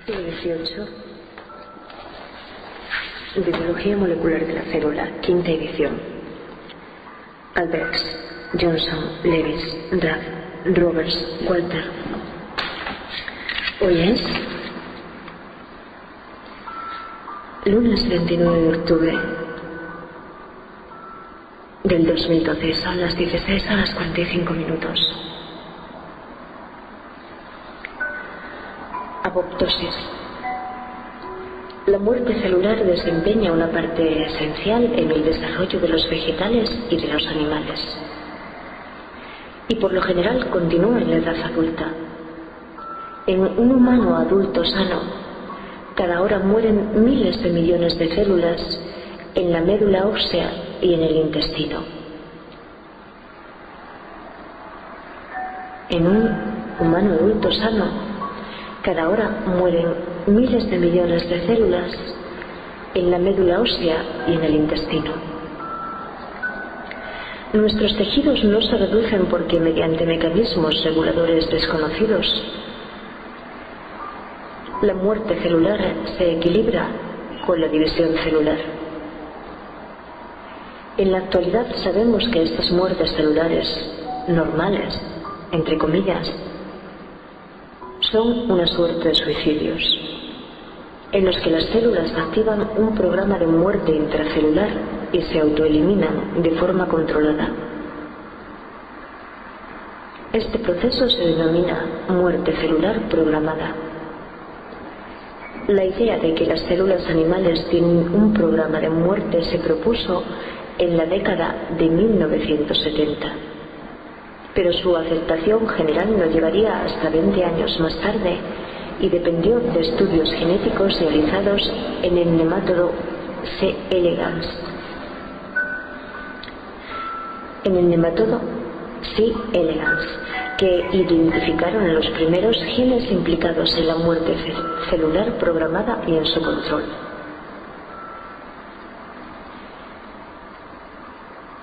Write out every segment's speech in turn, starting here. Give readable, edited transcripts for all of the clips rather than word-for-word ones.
Capítulo 18. De Biología Molecular de la Célula, quinta edición. Alberts, Johnson, Lewis, Duff, Roberts, Walter. Hoy es lunes 29 de octubre del 2012. Son las 16:45. Apoptosis. La muerte celular desempeña una parte esencial en el desarrollo de los vegetales y de los animales, y por lo general continúa en la edad adulta. En un humano adulto sano, cada hora mueren miles de millones de células en la médula ósea y en el intestino. En un humano adulto sano, cada hora mueren miles de millones de células en la médula ósea y en el intestino. Nuestros tejidos no se reducen porque mediante mecanismos reguladores desconocidos. La muerte celular se equilibra con la división celular. En la actualidad sabemos que estas muertes celulares normales, entre comillas, son una suerte de suicidios, en los que las células activan un programa de muerte intracelular y se autoeliminan de forma controlada. Este proceso se denomina muerte celular programada. La idea de que las células animales tienen un programa de muerte se propuso en la década de 1970. Pero su aceptación general no llegaría hasta 20 años más tarde y dependió de estudios genéticos realizados en el nemátodo C. elegans. En el nemátodo C. elegans, que identificaron los primeros genes implicados en la muerte celular programada y en su control.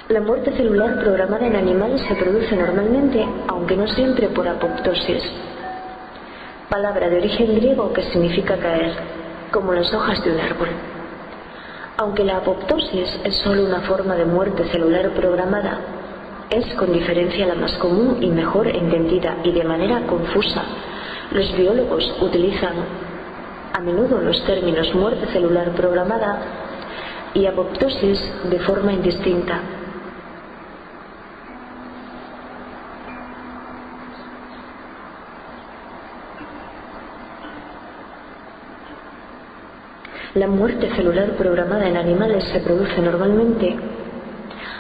La muerte celular programada en animales se produce normalmente, aunque no siempre, por apoptosis, palabra de origen griego que significa caer, como las hojas de un árbol. Aunque la apoptosis es solo una forma de muerte celular programada, es con diferencia la más común y mejor entendida, y de manera confusa. Los biólogos utilizan a menudo los términos muerte celular programada y apoptosis de forma indistinta. La muerte celular programada en animales se produce normalmente,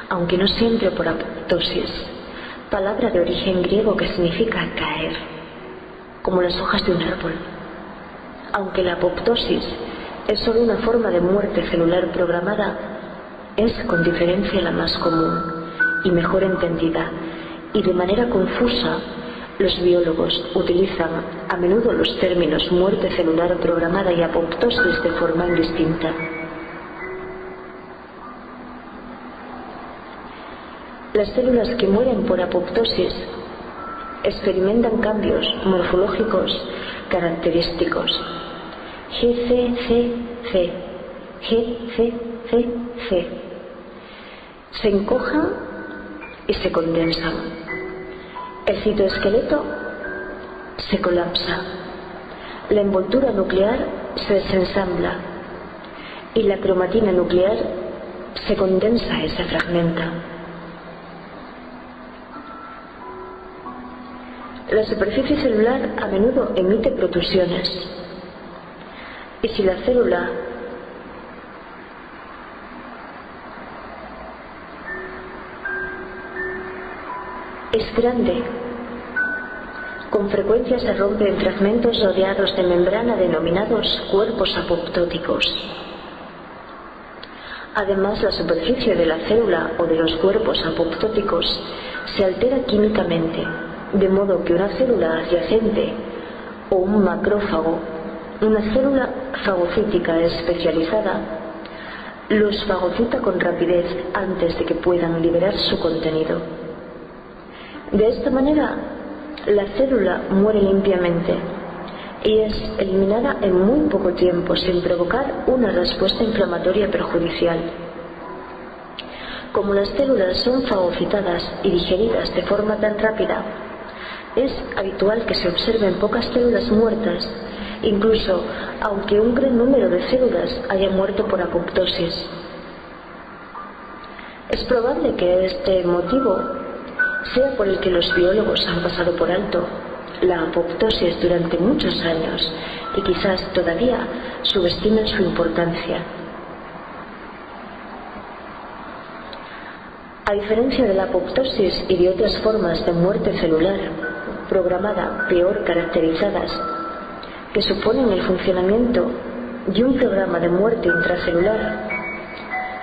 aunque no siempre, por apoptosis, palabra de origen griego que significa caer, como las hojas de un árbol. Aunque la apoptosis es solo una forma de muerte celular programada, es con diferencia la más común y mejor entendida, y de manera confusa los biólogos utilizan a menudo los términos muerte celular programada y apoptosis de forma indistinta. Las células que mueren por apoptosis experimentan cambios morfológicos característicos. GCCC, GCCC. Se encojan y se condensan. El citoesqueleto se colapsa, la envoltura nuclear se desensambla y la cromatina nuclear se condensa y se fragmenta. La superficie celular a menudo emite protrusiones, y si la célula es grande, con frecuencia se rompe en fragmentos rodeados de membrana denominados cuerpos apoptóticos. Además, la superficie de la célula o de los cuerpos apoptóticos se altera químicamente, de modo que una célula adyacente o un macrófago, una célula fagocítica especializada, los fagocita con rapidez antes de que puedan liberar su contenido. De esta manera, la célula muere limpiamente y es eliminada en muy poco tiempo sin provocar una respuesta inflamatoria perjudicial. Como las células son fagocitadas y digeridas de forma tan rápida, es habitual que se observen pocas células muertas, incluso aunque un gran número de células haya muerto por apoptosis. Es probable que este motivo sea por el que los biólogos han pasado por alto la apoptosis durante muchos años y quizás todavía subestimen su importancia. A diferencia de la apoptosis y de otras formas de muerte celular programada peor caracterizadas, que suponen el funcionamiento de un programa de muerte intracelular,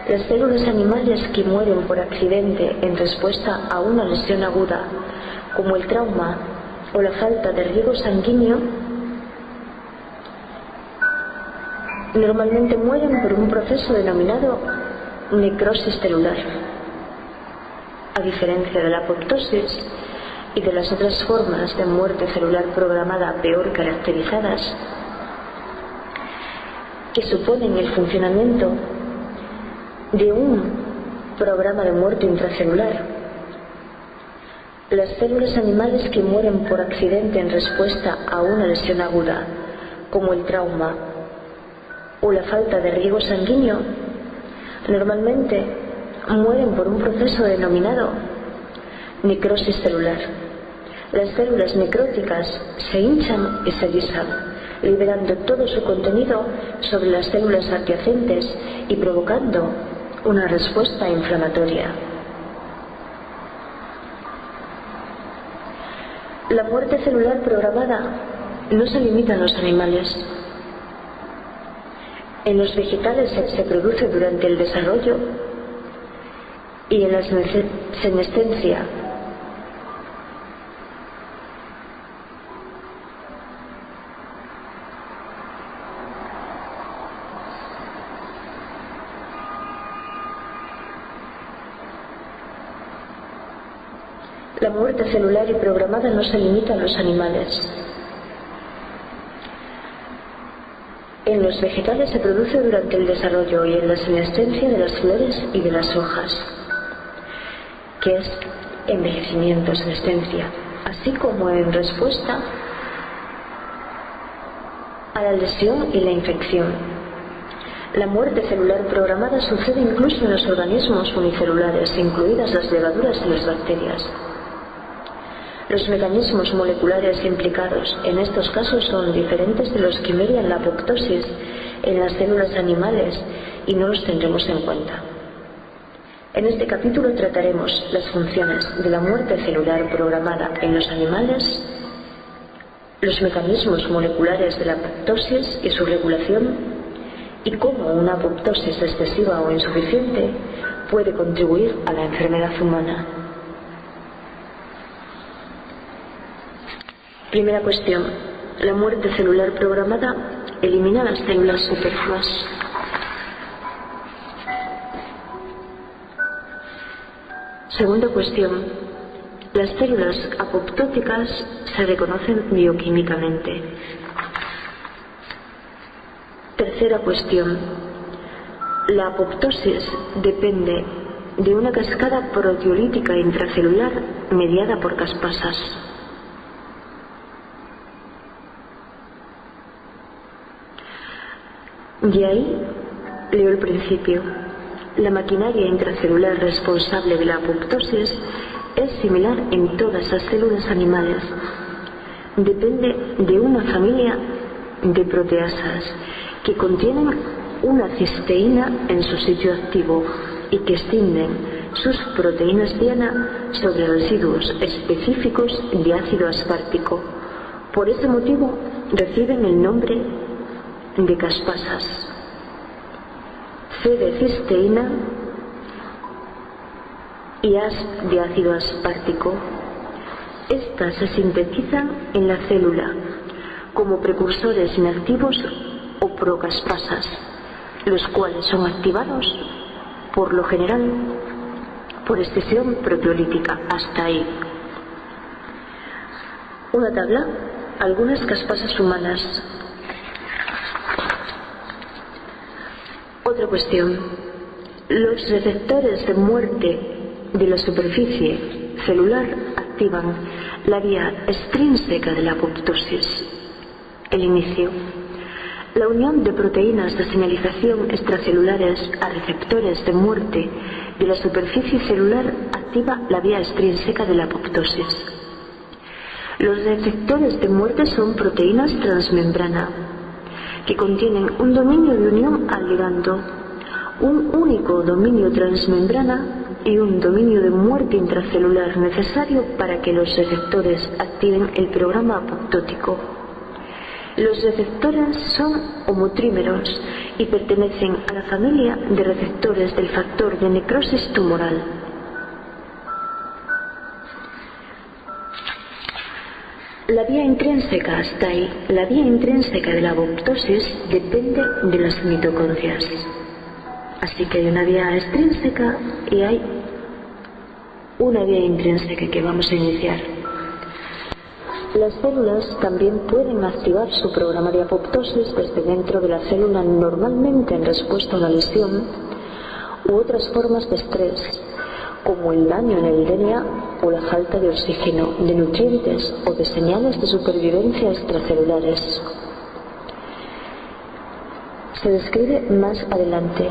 las células animales que mueren por accidente en respuesta a una lesión aguda, como el trauma o la falta de riego sanguíneo, normalmente mueren por un proceso denominado necrosis celular. A diferencia de la apoptosis y de las otras formas de muerte celular programada peor caracterizadas, que suponen el funcionamiento de un programa de muerte intracelular, las células animales que mueren por accidente en respuesta a una lesión aguda, como el trauma o la falta de riego sanguíneo, normalmente mueren por un proceso denominado necrosis celular. Las células necróticas se hinchan y se lisan, liberando todo su contenido sobre las células adyacentes y provocando una respuesta inflamatoria. La muerte celular programada no se limita a los animales. En los vegetales se produce durante el desarrollo y en la senescencia. La muerte celular y programada no se limita a los animales. En los vegetales se produce durante el desarrollo y en la senescencia de las flores y de las hojas, que es envejecimiento, senescencia, así como en respuesta a la lesión y la infección. La muerte celular programada sucede incluso en los organismos unicelulares, incluidas las levaduras y las bacterias. Los mecanismos moleculares implicados en estos casos son diferentes de los que median la apoptosis en las células animales y no los tendremos en cuenta. En este capítulo trataremos las funciones de la muerte celular programada en los animales, los mecanismos moleculares de la apoptosis y su regulación, y cómo una apoptosis excesiva o insuficiente puede contribuir a la enfermedad humana. Primera cuestión. La muerte celular programada elimina las células superfluas. Segunda cuestión. Las células apoptóticas se reconocen bioquímicamente. Tercera cuestión. La apoptosis depende de una cascada proteolítica intracelular mediada por caspasas. Y ahí leo el principio. La maquinaria intracelular responsable de la apoptosis es similar en todas las células animales. Depende de una familia de proteasas que contienen una cisteína en su sitio activo y que escinden sus proteínas diana sobre residuos específicos de ácido aspartico. Por ese motivo reciben el nombre de caspasas. C de cisteína y As de ácido aspartico. Estas se sintetizan en la célula como precursores inactivos o procaspasas, los cuales son activados por lo general por escisión proteolítica. Hasta ahí. Una tabla algunas caspasas humanas. Otra cuestión. Los receptores de muerte de la superficie celular activan la vía extrínseca de la apoptosis, el inicio. La unión de proteínas de señalización extracelulares a receptores de muerte de la superficie celular activa la vía extrínseca de la apoptosis. Los receptores de muerte son proteínas transmembrana que contienen un dominio de unión al ligando, un único dominio transmembrana y un dominio de muerte intracelular necesario para que los receptores activen el programa apoptótico. Los receptores son homotrímeros y pertenecen a la familia de receptores del factor de necrosis tumoral. La vía intrínseca hasta ahí, la vía intrínseca de la apoptosis depende de las mitocondrias. Así que hay una vía extrínseca y hay una vía intrínseca que vamos a iniciar. Las células también pueden activar su programa de apoptosis desde dentro de la célula, normalmente en respuesta a una lesión u otras formas de estrés, como el daño en el DNA o la falta de oxígeno, de nutrientes o de señales de supervivencia extracelulares. Se describe más adelante.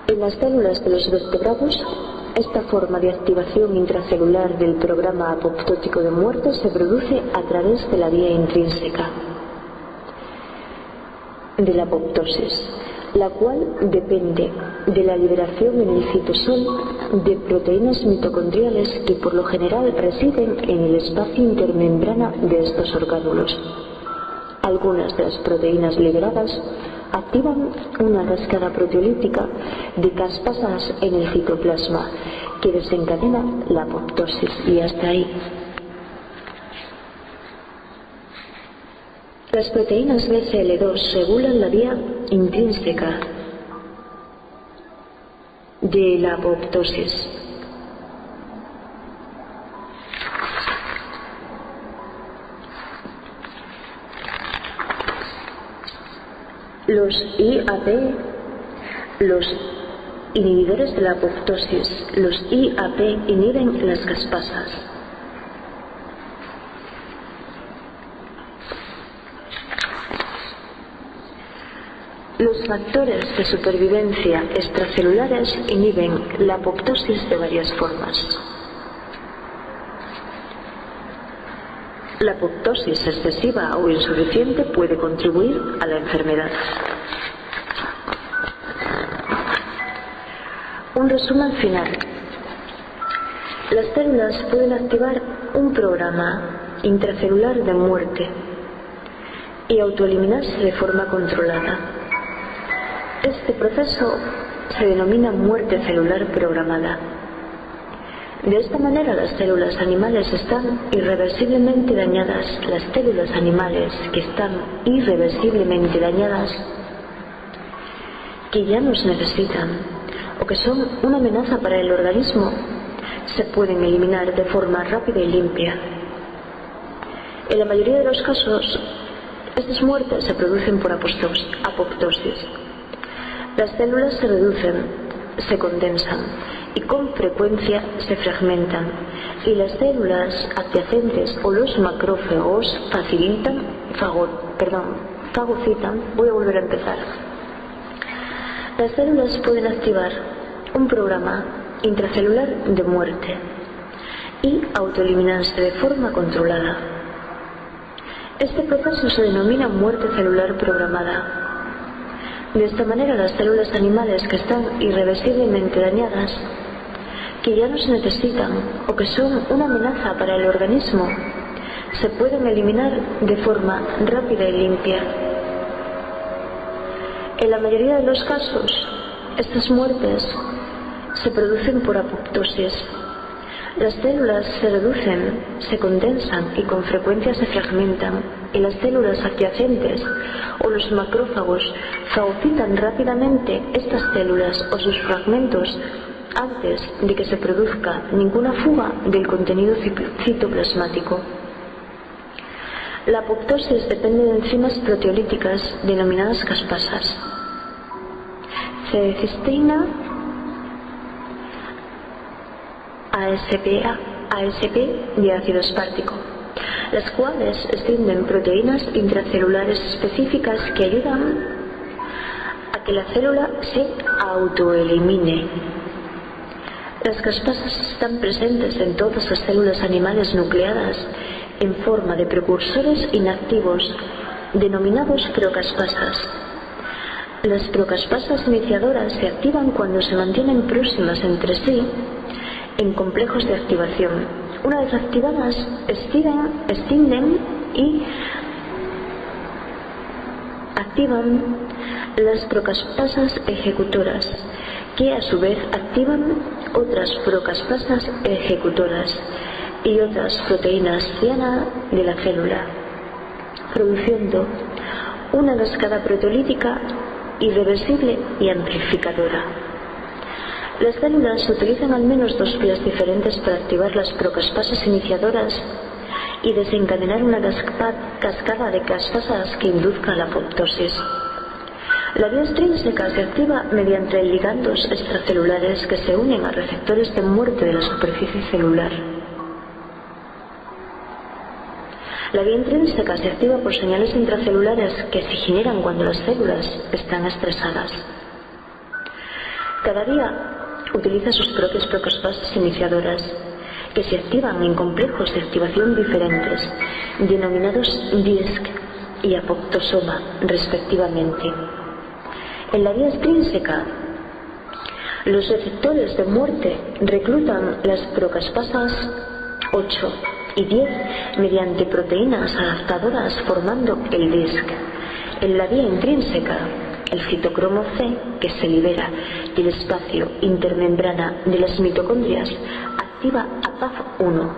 En las células de los vertebrados, esta forma de activación intracelular del programa apoptótico de muerte se produce a través de la vía intrínseca de la apoptosis, la cual depende de la liberación en el citosol de proteínas mitocondriales que por lo general residen en el espacio intermembrana de estos orgánulos. Algunas de las proteínas liberadas activan una cascada proteolítica de caspasas en el citoplasma que desencadena la apoptosis, y hasta ahí. Las proteínas BCL2 regulan la vía intrínseca de la apoptosis. Los IAP, los inhibidores de la apoptosis, los IAP inhiben las caspasas. Los factores de supervivencia extracelulares inhiben la apoptosis de varias formas. La apoptosis excesiva o insuficiente puede contribuir a la enfermedad. Un resumen final. Las células pueden activar un programa intracelular de muerte y autoeliminarse de forma controlada. Este proceso se denomina muerte celular programada. De esta manera las células animales están irreversiblemente dañadas. Las células animales que están irreversiblemente dañadas, que ya nos necesitan o que son una amenaza para el organismo, se pueden eliminar de forma rápida y limpia. En la mayoría de los casos, estas muertes se producen por apoptosis. Las células se reducen, se condensan y con frecuencia se fragmentan, y las células adyacentes o los macrófagos fagocitan. Voy a volver a empezar. Las células pueden activar un programa intracelular de muerte y autoeliminarse de forma controlada. Este proceso se denomina muerte celular programada. De esta manera, las células animales que están irreversiblemente dañadas, que ya no se necesitan o que son una amenaza para el organismo, se pueden eliminar de forma rápida y limpia. En la mayoría de los casos, estas muertes se producen por apoptosis. Las células se reducen, se condensan y con frecuencia se fragmentan, y las células adyacentes o los macrófagos fagocitan rápidamente estas células o sus fragmentos antes de que se produzca ninguna fuga del contenido citoplasmático. La apoptosis depende de enzimas proteolíticas denominadas caspasas, C-cisteína, ASP y ácido espártico, las cuales extienden proteínas intracelulares específicas que ayudan a que la célula se autoelimine. Las caspasas están presentes en todas las células animales nucleadas en forma de precursores inactivos denominados procaspasas. Las procaspasas iniciadoras se activan cuando se mantienen próximas entre sí en complejos de activación. Una vez activadas, extienden y activan las procaspasas ejecutoras, que a su vez activan otras procaspasas ejecutoras y otras proteínas ciana de la célula, produciendo una cascada proteolítica irreversible y amplificadora. Las células utilizan al menos dos vías diferentes para activar las procaspasas iniciadoras y desencadenar una cascada de caspasas que induzca la apoptosis. La vía extrínseca se activa mediante ligandos extracelulares que se unen a receptores de muerte de la superficie celular. La vía intrínseca se activa por señales intracelulares que se generan cuando las células están estresadas. Cada vía utiliza sus propias procaspasas iniciadoras, que se activan en complejos de activación diferentes, denominados DISC y apoptosoma, respectivamente. En la vía extrínseca, los receptores de muerte reclutan las procaspasas 8 y 10 mediante proteínas adaptadoras formando el DISC. En la vía intrínseca, el citocromo C, que se libera del espacio intermembrana de las mitocondrias, activa a PAF1,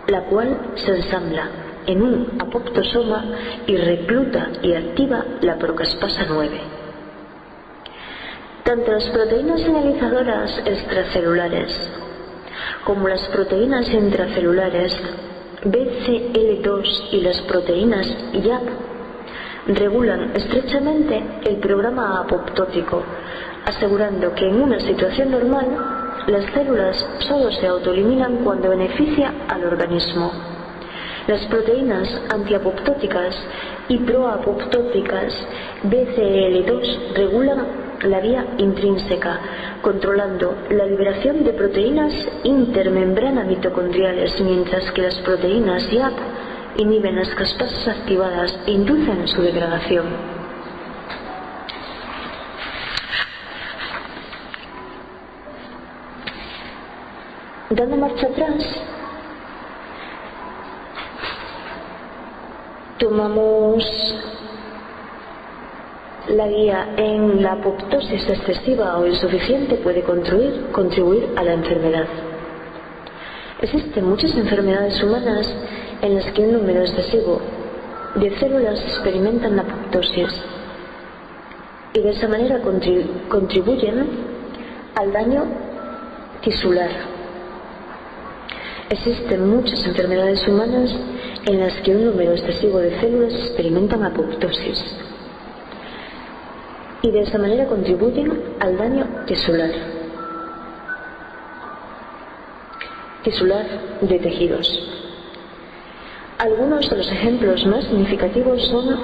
la cual se ensambla en un apoptosoma y recluta y activa la procaspasa 9. Tanto las proteínas señalizadoras extracelulares como las proteínas intracelulares BCL2 y las proteínas YAP regulan estrechamente el programa apoptótico, asegurando que en una situación normal las células solo se autoeliminan cuando beneficia al organismo. Las proteínas antiapoptóticas y proapoptóticas BCL2 regulan la vía intrínseca, controlando la liberación de proteínas intermembrana mitocondriales, mientras que las proteínas YAP inhiben las caspasas activadas e inducen su degradación. Dando marcha atrás, tomamos la vía en la apoptosis excesiva o insuficiente puede contribuir a la enfermedad. Existen muchas enfermedades humanas en las que un número excesivo de células experimentan la apoptosis y de esa manera contribuyen al daño tisular. Existen muchas enfermedades humanas en las que un número excesivo de células experimentan apoptosis y de esa manera contribuyen al daño tisular de tejidos. Algunos de los ejemplos más significativos son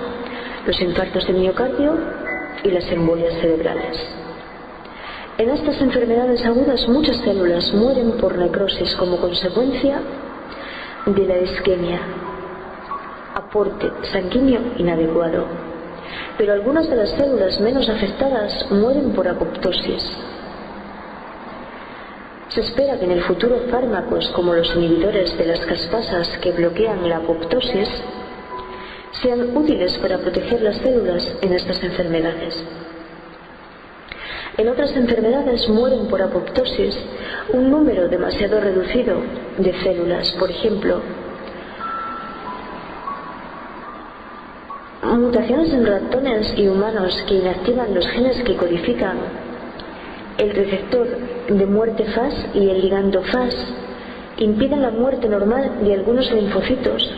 los infartos de miocardio y las embolias cerebrales. En estas enfermedades agudas muchas células mueren por necrosis como consecuencia de la isquemia, aporte sanguíneo inadecuado. Pero algunas de las células menos afectadas mueren por apoptosis. Se espera que en el futuro fármacos como los inhibidores de las caspasas que bloquean la apoptosis sean útiles para proteger las células en estas enfermedades. En otras enfermedades mueren por apoptosis un número demasiado reducido de células, por ejemplo, mutaciones en ratones y humanos que inactivan los genes que codifican el receptor de muerte FAS y el ligando FAS impiden la muerte normal de algunos linfocitos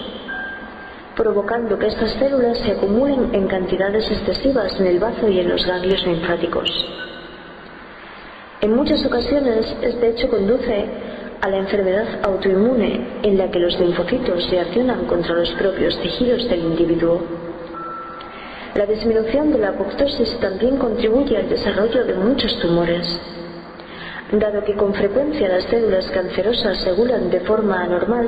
provocando que estas células se acumulen en cantidades excesivas en el bazo y en los ganglios linfáticos. En muchas ocasiones, este hecho conduce a la enfermedad autoinmune, en la que los linfocitos reaccionan contra los propios tejidos del individuo. La disminución de la apoptosis también contribuye al desarrollo de muchos tumores. Dado que con frecuencia las células cancerosas se regulan de forma anormal,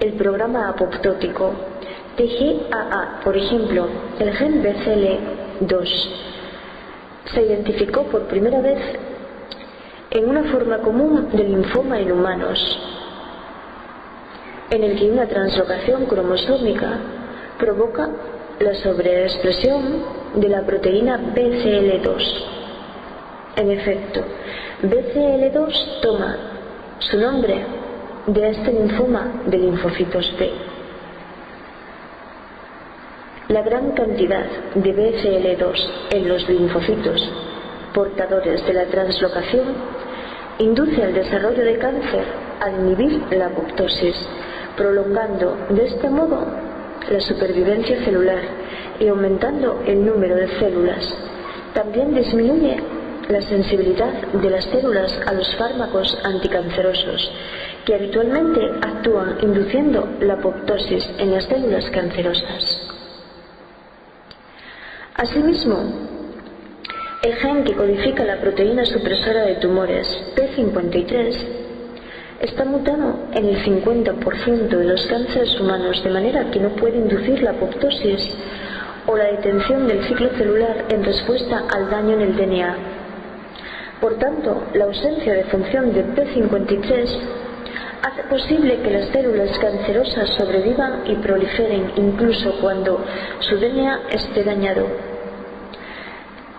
el programa apoptótico TGAA, por ejemplo, el gen BCL2, se identificó por primera vez en una forma común de linfoma en humanos, en el que una translocación cromosómica provoca la sobreexpresión de la proteína BCL2. En efecto, BCL2 toma su nombre de este linfoma de linfocitos B. La gran cantidad de BCL2 en los linfocitos portadores de la translocación induce al desarrollo de cáncer al inhibir la apoptosis, prolongando de este modo la supervivencia celular y aumentando el número de células. También disminuye la sensibilidad de las células a los fármacos anticancerosos, que habitualmente actúan induciendo la apoptosis en las células cancerosas. Asimismo, el gen que codifica la proteína supresora de tumores, P53, está mutado en el 50% de los cánceres humanos, de manera que no puede inducir la apoptosis o la detención del ciclo celular en respuesta al daño en el DNA. Por tanto, la ausencia de función de P53 hace posible que las células cancerosas sobrevivan y proliferen incluso cuando su DNA esté dañado.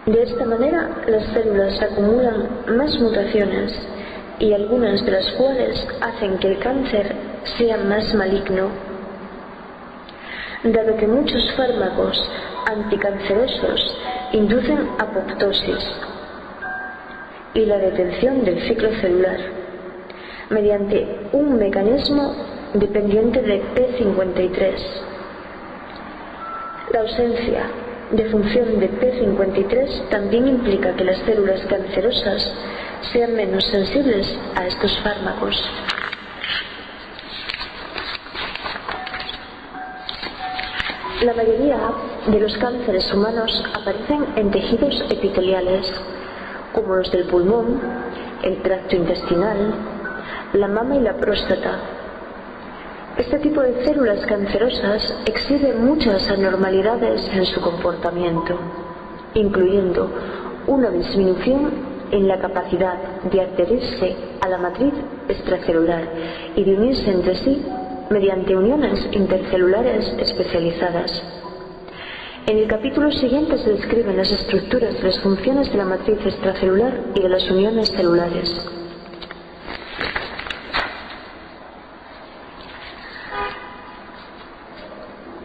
De esta manera, las células acumulan más mutaciones, y algunas de las cuales hacen que el cáncer sea más maligno. Dado que muchos fármacos anticancerosos inducen apoptosis y la detención del ciclo celular mediante un mecanismo dependiente de P53, la ausencia de función de P53 también implica que las células cancerosas sean menos sensibles a estos fármacos. La mayoría de los cánceres humanos aparecen en tejidos epiteliales, como los del pulmón, el tracto intestinal, la mama y la próstata. Este tipo de células cancerosas exhibe muchas anormalidades en su comportamiento, incluyendo una disminución en la capacidad de adherirse a la matriz extracelular y de unirse entre sí mediante uniones intercelulares especializadas. En el capítulo siguiente se describen las estructuras y las funciones de la matriz extracelular y de las uniones celulares.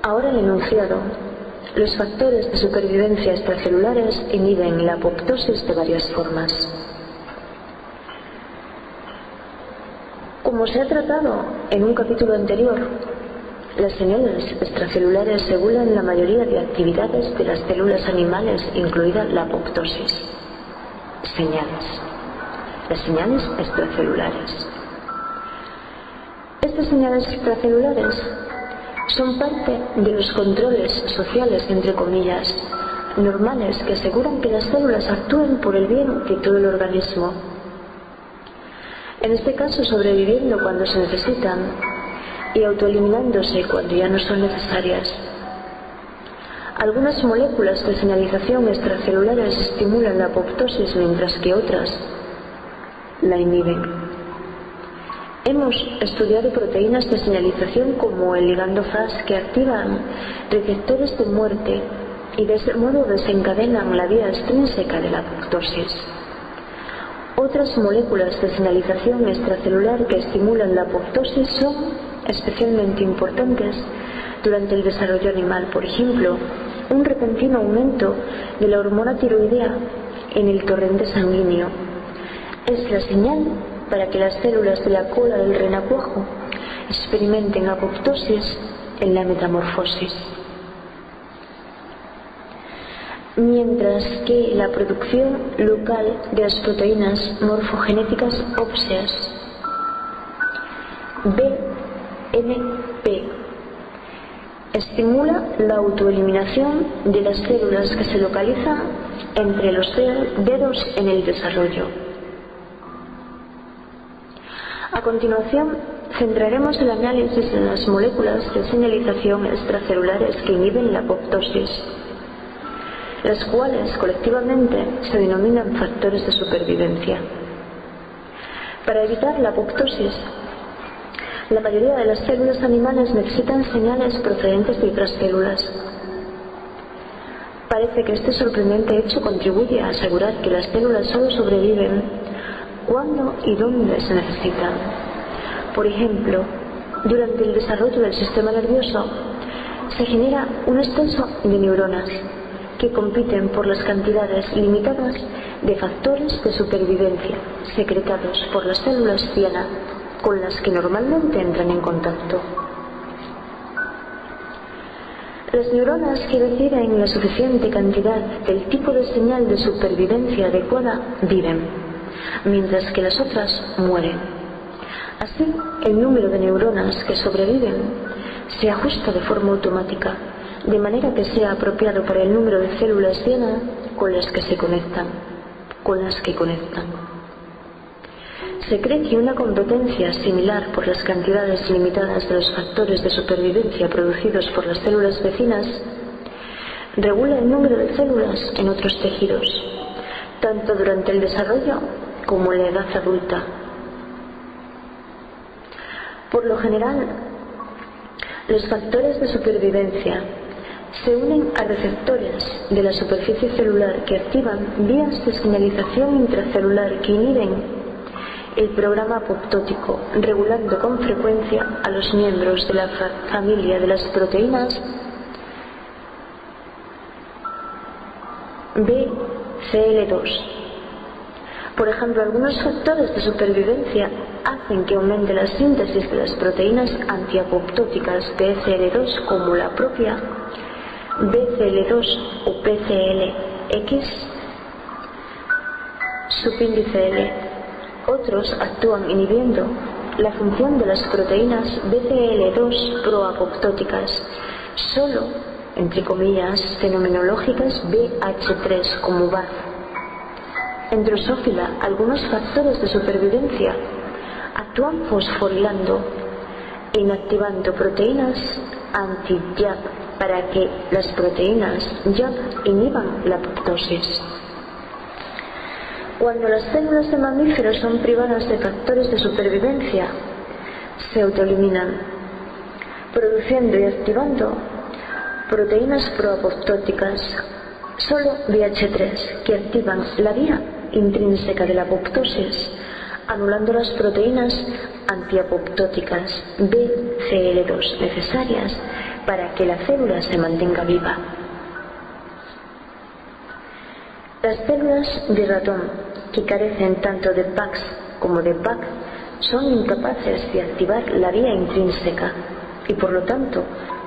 Ahora el enunciado. Los factores de supervivencia extracelulares inhiben la apoptosis de varias formas. Como se ha tratado en un capítulo anterior, las señales extracelulares regulan la mayoría de actividades de las células animales, incluida la apoptosis. Las señales extracelulares. Estas señales extracelulares son parte de los controles sociales, entre comillas, normales, que aseguran que las células actúen por el bien de todo el organismo. En este caso, sobreviviendo cuando se necesitan y autoeliminándose cuando ya no son necesarias. Algunas moléculas de señalización extracelulares estimulan la apoptosis, mientras que otras la inhiben. Hemos estudiado proteínas de señalización como el ligando Fas, que activan receptores de muerte y de ese modo desencadenan la vía extrínseca de la apoptosis. Otras moléculas de señalización extracelular que estimulan la apoptosis son especialmente importantes durante el desarrollo animal. Por ejemplo, un repentino aumento de la hormona tiroidea en el torrente sanguíneo es la señal para que las células de la cola del renacuajo experimenten apoptosis en la metamorfosis. Mientras que la producción local de las proteínas morfogenéticas óseas BMP estimula la autoeliminación de las células que se localizan entre los dedos en el desarrollo. A continuación, centraremos el análisis en las moléculas de señalización extracelulares que inhiben la apoptosis, las cuales colectivamente se denominan factores de supervivencia. Para evitar la apoptosis, la mayoría de las células animales necesitan señales procedentes de otras células. Parece que este sorprendente hecho contribuye a asegurar que las células solo sobreviven cuando y dónde se necesitan. Por ejemplo, durante el desarrollo del sistema nervioso se genera un exceso de neuronas que compiten por las cantidades limitadas de factores de supervivencia secretados por las células diana con las que normalmente entran en contacto. Las neuronas que reciben la suficiente cantidad del tipo de señal de supervivencia adecuada viven, mientras que las otras mueren. Así, el número de neuronas que sobreviven se ajusta de forma automática, de manera que sea apropiado para el número de células diana con las que conectan. Se cree que una competencia similar por las cantidades limitadas de los factores de supervivencia producidos por las células vecinas regula el número de células en otros tejidos, tanto durante el desarrollo como en la edad adulta. Por lo general, los factores de supervivencia se unen a receptores de la superficie celular que activan vías de señalización intracelular que inhiben el programa apoptótico, regulando con frecuencia a los miembros de la familia de las proteínas BCL2. Por ejemplo, algunos factores de supervivencia hacen que aumente la síntesis de las proteínas antiapoptóticas BCL2, como la propia BCL2 o PCLX subíndice L. Otros actúan inhibiendo la función de las proteínas BCL2 proapoptóticas, solo, entre comillas, fenomenológicas BH3 como BAF. En Drosophila, algunos factores de supervivencia actúan fosforilando e inactivando proteínas anti-YAP para que las proteínas YAP inhiban la apoptosis. Cuando las células de mamíferos son privadas de factores de supervivencia, se autoeliminan, produciendo y activando proteínas proapoptóticas, solo BH3, que activan la vía intrínseca de la apoptosis, anulando las proteínas antiapoptóticas BCL2 necesarias para que la célula se mantenga viva. Las células de ratón, que carecen tanto de PAX como de PAC, son incapaces de activar la vía intrínseca y por lo tanto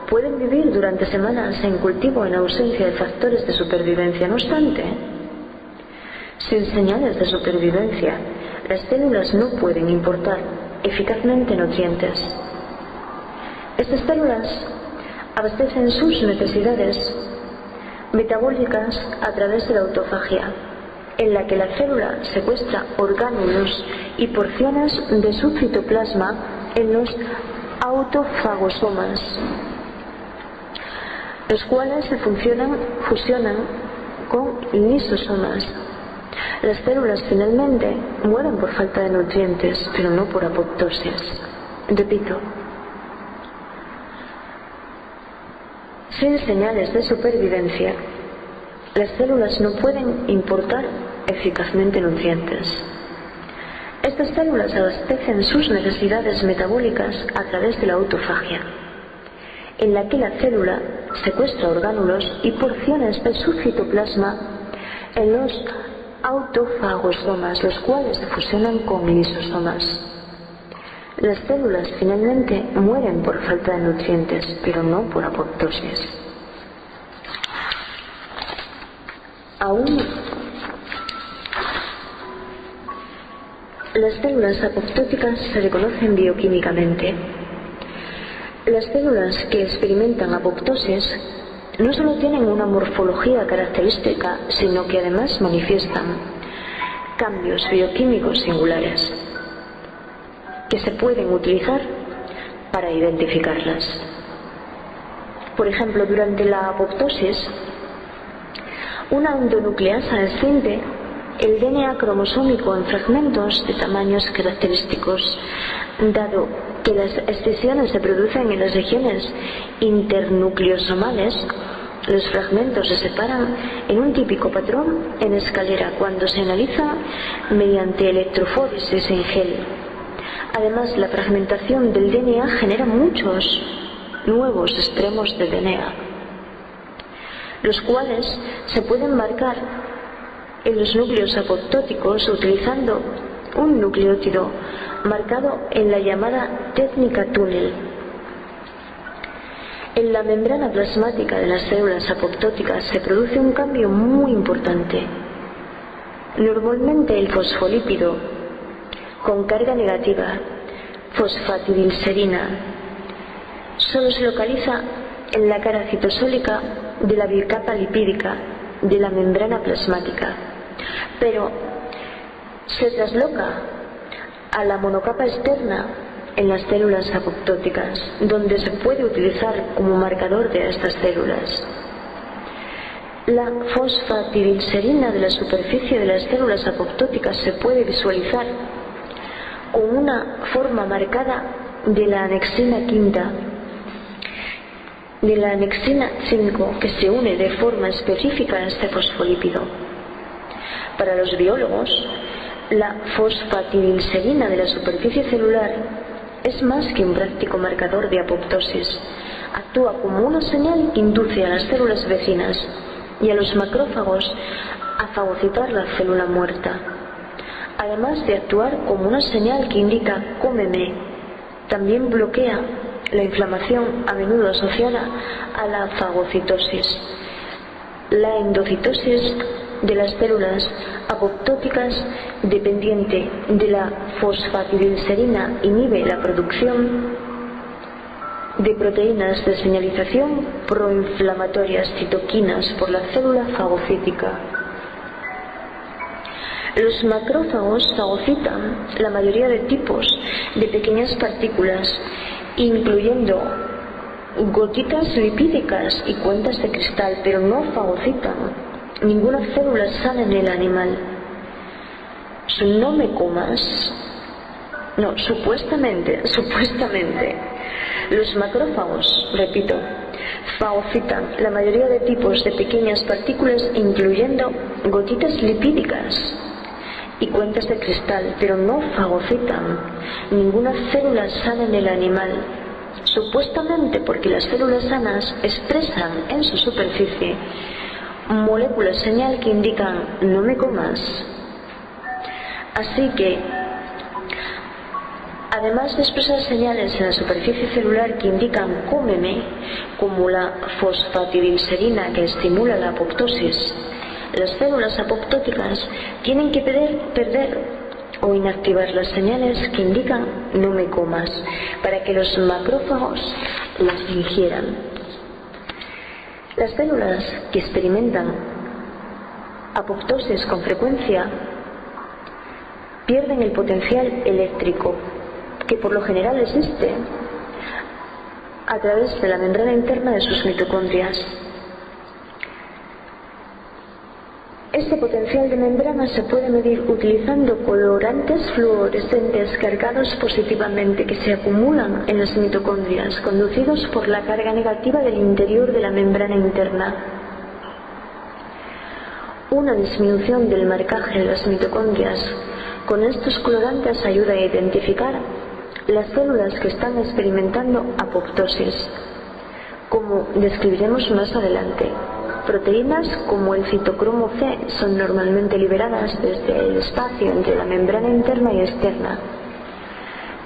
pueden vivir durante semanas en cultivo en ausencia de factores de supervivencia. No obstante, sin señales de supervivencia, las células no pueden importar eficazmente nutrientes. Estas células abastecen sus necesidades metabólicas a través de la autofagia, en la que la célula secuestra orgánulos y porciones de su citoplasma en los autofagosomas, los cuales se fusionan con lisosomas. Las células finalmente mueren por falta de nutrientes, pero no por apoptosis. Repito, sin señales de supervivencia, las células no pueden importar eficazmente nutrientes. Estas células abastecen sus necesidades metabólicas a través de la autofagia, en la que la célula secuestra orgánulos y porciones de su citoplasma en los autofagosomas, los cuales se fusionan con lisosomas. Las células finalmente mueren por falta de nutrientes, pero no por apoptosis. Aún las células apoptóticas se reconocen bioquímicamente. Las células que experimentan apoptosis no solo tienen una morfología característica, sino que además manifiestan cambios bioquímicos singulares que se pueden utilizar para identificarlas. Por ejemplo, durante la apoptosis, una endonucleasa escinde el DNA cromosómico en fragmentos de tamaños característicos, dado que las escisiones se producen en las regiones internucleosomales. Los fragmentos se separan en un típico patrón en escalera cuando se analiza mediante electrofóresis en gel. Además, la fragmentación del DNA genera muchos nuevos extremos de DNA, los cuales se pueden marcar en los núcleos apoptóticos utilizando un nucleótido marcado en la llamada técnica túnel. En la membrana plasmática de las células apoptóticas se produce un cambio muy importante. Normalmente el fosfolípido con carga negativa, fosfatidilserina, solo se localiza en la cara citosólica de la bicapa lipídica de la membrana plasmática, pero se trasloca a la monocapa externa en las células apoptóticas, donde se puede utilizar como marcador de estas células. La fosfatidilserina de la superficie de las células apoptóticas se puede visualizar con una forma marcada de la anexina quinta, de la anexina 5, que se une de forma específica a este fosfolípido. Para los biólogos, la fosfatidilserina de la superficie celular es más que un práctico marcador de apoptosis. Actúa como una señal que induce a las células vecinas y a los macrófagos a fagocitar la célula muerta. Además de actuar como una señal que indica cómeme, también bloquea la inflamación a menudo asociada a la fagocitosis. La endocitosis de las células apoptóticas dependiente de la fosfatidilserina inhibe la producción de proteínas de señalización proinflamatorias citoquinas por la célula fagocítica. Los macrófagos fagocitan la mayoría de tipos de pequeñas partículas, incluyendo gotitas lipídicas y cuentas de cristal, pero no fagocitan ninguna célula sana en el animal. Supuestamente, los macrófagos, repito, fagocitan la mayoría de tipos de pequeñas partículas, incluyendo gotitas lipídicas y cuentas de cristal, pero no fagocitan ninguna célula sana en el animal, supuestamente porque las células sanas expresan en su superficie moléculas señal que indican no me comas. Así que, además de expresar señales en la superficie celular que indican cómeme, como la fosfatidilserina que estimula la apoptosis, las células apoptóticas tienen que perder o inactivar las señales que indican no me comas para que los macrófagos las ingieran. Las células que experimentan apoptosis con frecuencia pierden el potencial eléctrico que por lo general existe a través de la membrana interna de sus mitocondrias. Este potencial de membrana se puede medir utilizando colorantes fluorescentes cargados positivamente que se acumulan en las mitocondrias, conducidos por la carga negativa del interior de la membrana interna. Una disminución del marcaje de las mitocondrias con estos colorantes ayuda a identificar las células que están experimentando apoptosis, como describiremos más adelante. Proteínas como el citocromo C son normalmente liberadas desde el espacio entre la membrana interna y externa.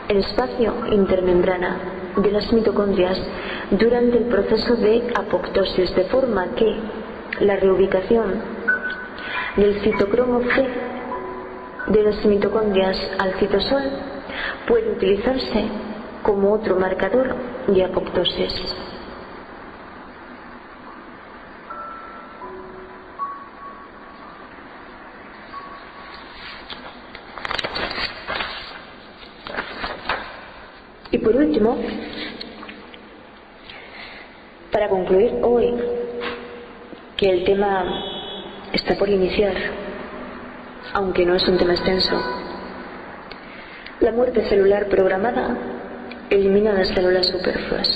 el espacio intermembrana de las mitocondrias durante el proceso de apoptosis, de forma que la reubicación del citocromo C de las mitocondrias al citosol puede utilizarse como otro marcador de apoptosis. Y por último, para concluir hoy, que el tema está por iniciar, aunque no es un tema extenso, la muerte celular programada elimina las células superfluas.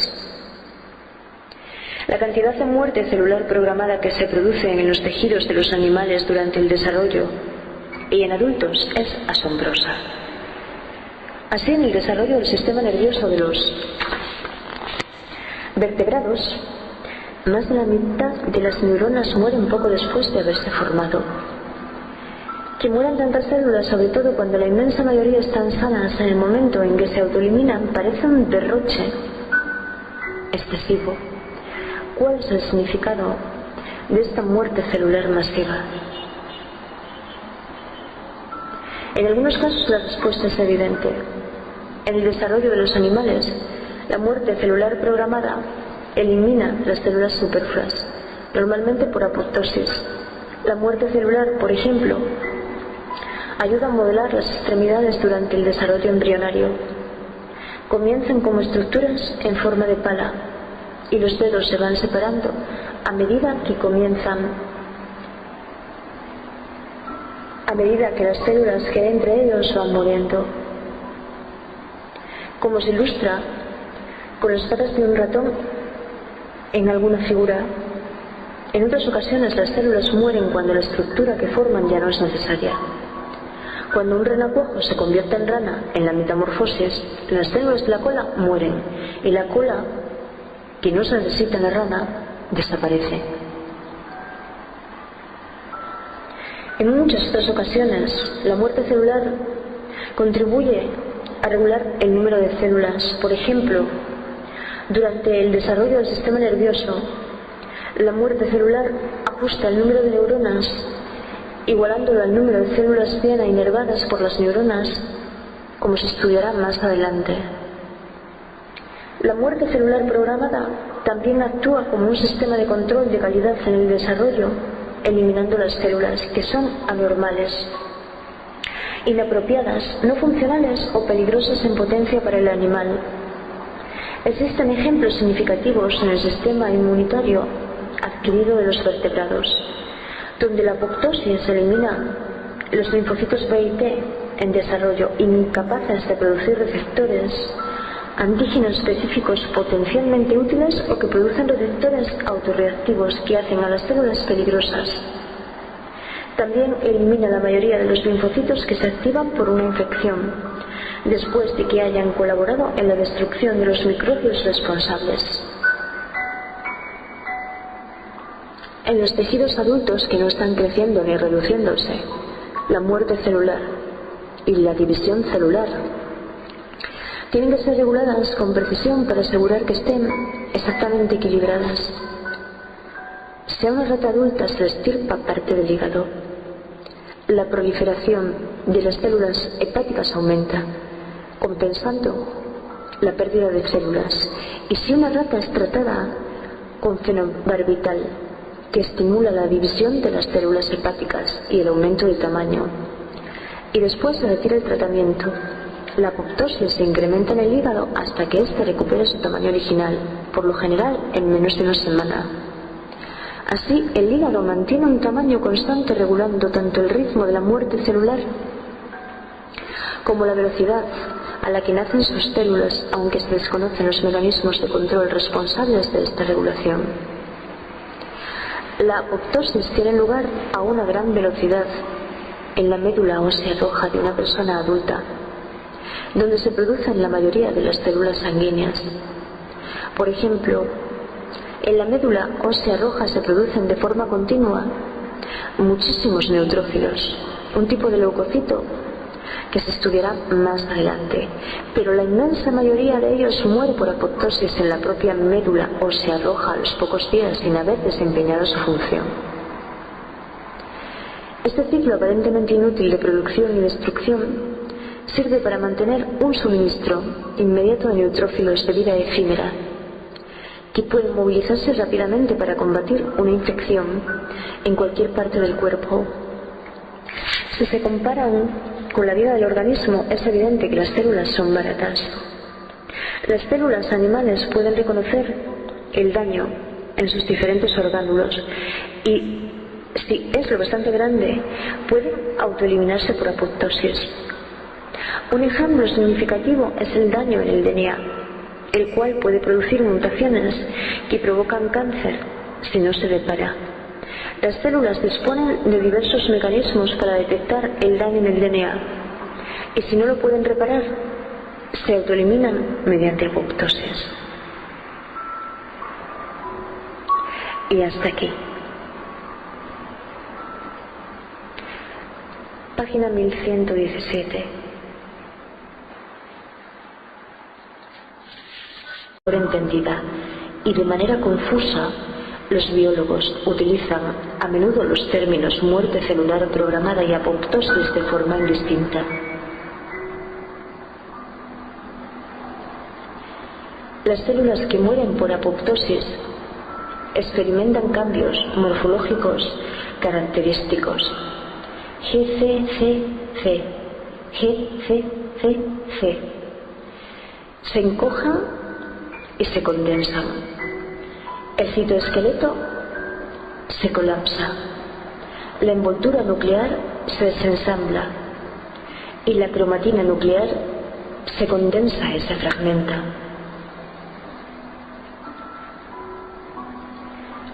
La cantidad de muerte celular programada que se produce en los tejidos de los animales durante el desarrollo y en adultos es asombrosa. Así, en el desarrollo del sistema nervioso de los vertebrados, más de la mitad de las neuronas mueren poco después de haberse formado. Que mueran tantas células, sobre todo cuando la inmensa mayoría están sanas en el momento en que se autoeliminan, parece un derroche excesivo. ¿Cuál es el significado de esta muerte celular masiva? En algunos casos la respuesta es evidente. En el desarrollo de los animales, la muerte celular programada elimina las células superfluas, normalmente por apoptosis. La muerte celular, por ejemplo, ayuda a modelar las extremidades durante el desarrollo embrionario. Comienzan como estructuras en forma de pala y los dedos se van separando a medida que las células que hay entre ellos van muriendo. Como se ilustra con las patas de un ratón en alguna figura, en otras ocasiones las células mueren cuando la estructura que forman ya no es necesaria. Cuando un renacuajo se convierte en rana en la metamorfosis, las células de la cola mueren y la cola, que no se necesita en la rana, desaparece. En muchas otras ocasiones, la muerte celular contribuye a regular el número de células. Por ejemplo, durante el desarrollo del sistema nervioso, la muerte celular ajusta el número de neuronas, igualándolo al número de células diana inervadas por las neuronas, como se estudiará más adelante. La muerte celular programada también actúa como un sistema de control de calidad en el desarrollo, eliminando las células que son anormales, inapropiadas, no funcionales o peligrosas en potencia para el animal. Existen ejemplos significativos en el sistema inmunitario adquirido de los vertebrados, donde la apoptosis elimina los linfocitos B y T en desarrollo, incapaces de producir receptores antígenos específicos potencialmente útiles o que producen receptores autorreactivos que hacen a las células peligrosas. También elimina la mayoría de los linfocitos que se activan por una infección, después de que hayan colaborado en la destrucción de los microbios responsables. En los tejidos adultos que no están creciendo ni reduciéndose, la muerte celular y la división celular tienen que ser reguladas con precisión para asegurar que estén exactamente equilibradas. Si a una rata adulta se le extirpa parte del hígado, la proliferación de las células hepáticas aumenta, compensando la pérdida de células. Y si una rata es tratada con fenobarbital, que estimula la división de las células hepáticas y el aumento de tamaño, y después se retira el tratamiento, la apoptosis se incrementa en el hígado hasta que éste recupere su tamaño original, por lo general en menos de una semana. Así, el hígado mantiene un tamaño constante, regulando tanto el ritmo de la muerte celular como la velocidad a la que nacen sus células, aunque se desconocen los mecanismos de control responsables de esta regulación. La apoptosis tiene lugar a una gran velocidad en la médula ósea roja de una persona adulta, donde se producen la mayoría de las células sanguíneas. Por ejemplo, en la médula ósea roja se producen de forma continua muchísimos neutrófilos, un tipo de leucocito que se estudiará más adelante, pero la inmensa mayoría de ellos muere por apoptosis en la propia médula o se arroja a los pocos días sin haber desempeñado su función. Este ciclo aparentemente inútil de producción y destrucción sirve para mantener un suministro inmediato de neutrófilos de vida efímera, que pueden movilizarse rápidamente para combatir una infección en cualquier parte del cuerpo. Si se comparan con la vida del organismo, es evidente que las células son baratas. Las células animales pueden reconocer el daño en sus diferentes orgánulos y, si es lo bastante grande, pueden autoeliminarse por apoptosis. Un ejemplo significativo es el daño en el DNA, el cual puede producir mutaciones que provocan cáncer si no se repara. Las células disponen de diversos mecanismos para detectar el daño en el DNA y si no lo pueden reparar, se autoeliminan mediante apoptosis. Y hasta aquí. Página 1117. Por entendida y de manera confusa, los biólogos utilizan a menudo los términos muerte celular programada y apoptosis de forma indistinta. Las células que mueren por apoptosis experimentan cambios morfológicos característicos. GCCC, GCCC. Se encojan y se condensan. El citoesqueleto se colapsa. La envoltura nuclear se desensambla y la cromatina nuclear se condensa y se fragmenta.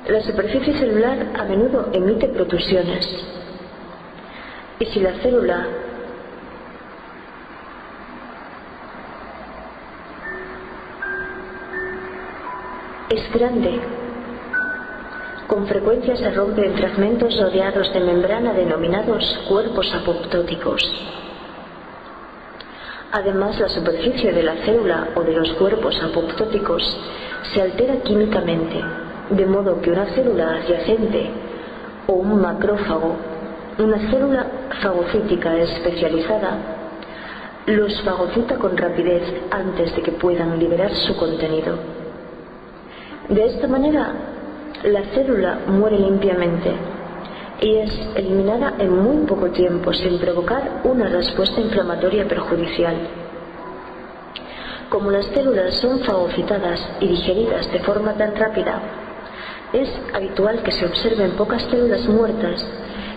La superficie celular a menudo emite protusiones y si la célula es grande, con frecuencia se rompe en fragmentos rodeados de membrana denominados cuerpos apoptóticos. Además, la superficie de la célula o de los cuerpos apoptóticos se altera químicamente, de modo que una célula adyacente o un macrófago, una célula fagocítica especializada, los fagocita con rapidez antes de que puedan liberar su contenido. De esta manera, la célula muere limpiamente y es eliminada en muy poco tiempo sin provocar una respuesta inflamatoria perjudicial. Como las células son fagocitadas y digeridas de forma tan rápida, es habitual que se observen pocas células muertas,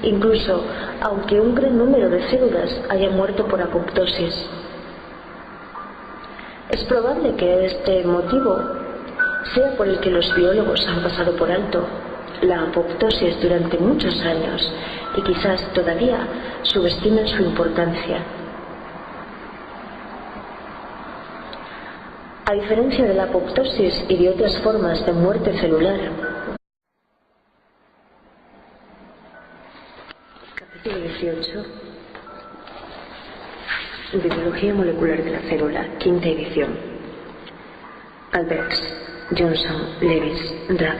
incluso aunque un gran número de células haya muerto por apoptosis. Es probable que este motivo sea por el que los biólogos han pasado por alto la apoptosis durante muchos años y quizás todavía subestimen su importancia. A diferencia de la apoptosis y de otras formas de muerte celular, capítulo 18 de Biología molecular de la célula, quinta edición. Alberts, Johnson, Lewis, Rath,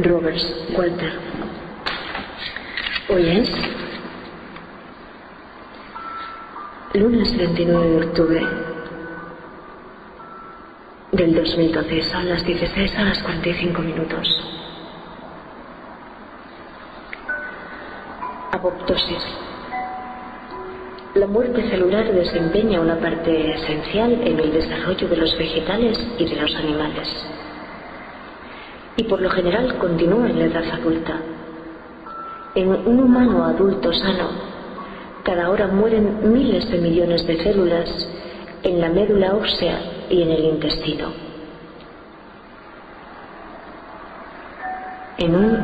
Roberts, Walter. Hoy es lunes 29 de octubre del 2012, son las 16:45. Apoptosis. La muerte celular desempeña una parte esencial en el desarrollo de los vegetales y de los animales, y por lo general continúa en la edad adulta. En un humano adulto sano, cada hora mueren miles de millones de células en la médula ósea y en el intestino. En un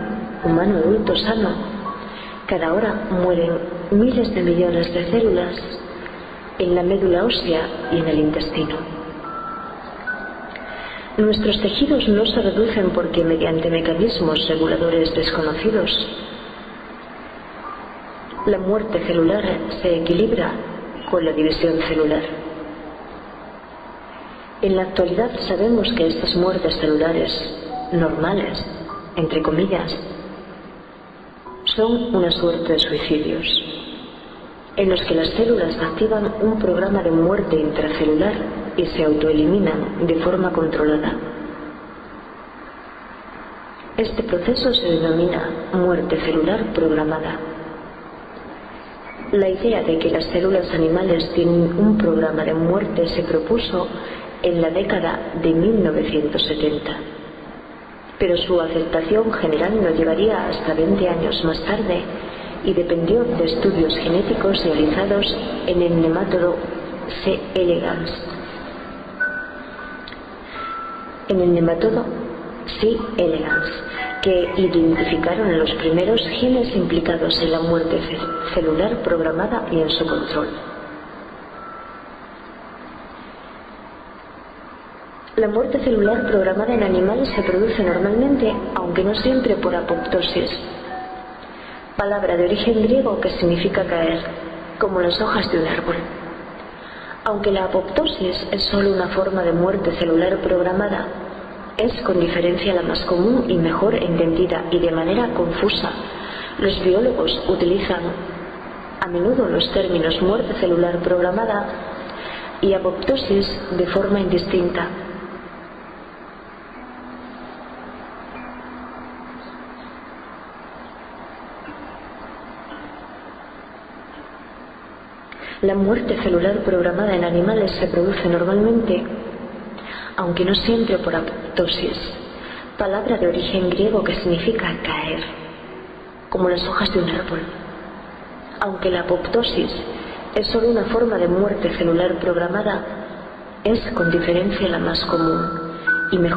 humano adulto sano, cada hora mueren miles de millones de células en la médula ósea y en el intestino. Nuestros tejidos no se reducen porque mediante mecanismos reguladores desconocidos. La muerte celular se equilibra con la división celular. En la actualidad sabemos que estas muertes celulares normales, entre comillas, son una suerte de suicidios, en los que las células activan un programa de muerte intracelular y se autoeliminan de forma controlada. Este proceso se denomina muerte celular programada. La idea de que las células animales tienen un programa de muerte se propuso en la década de 1970, pero su aceptación general no llegaría hasta 20 años más tarde y dependió de estudios genéticos realizados en el nemátodo C. elegans. Que identificaron los primeros genes implicados en la muerte celular programada y en su control. La muerte celular programada en animales se produce normalmente, aunque no siempre, por apoptosis, palabra de origen griego que significa caer, como las hojas de un árbol. Aunque la apoptosis es solo una forma de muerte celular programada, es con diferencia la más común y mejor entendida, y de manera confusa los biólogos utilizan a menudo los términos muerte celular programada y apoptosis de forma indistinta. La muerte celular programada en animales se produce normalmente, aunque no siempre, por apoptosis, palabra de origen griego que significa caer, como las hojas de un árbol. Aunque la apoptosis es solo una forma de muerte celular programada, es con diferencia la más común y mejor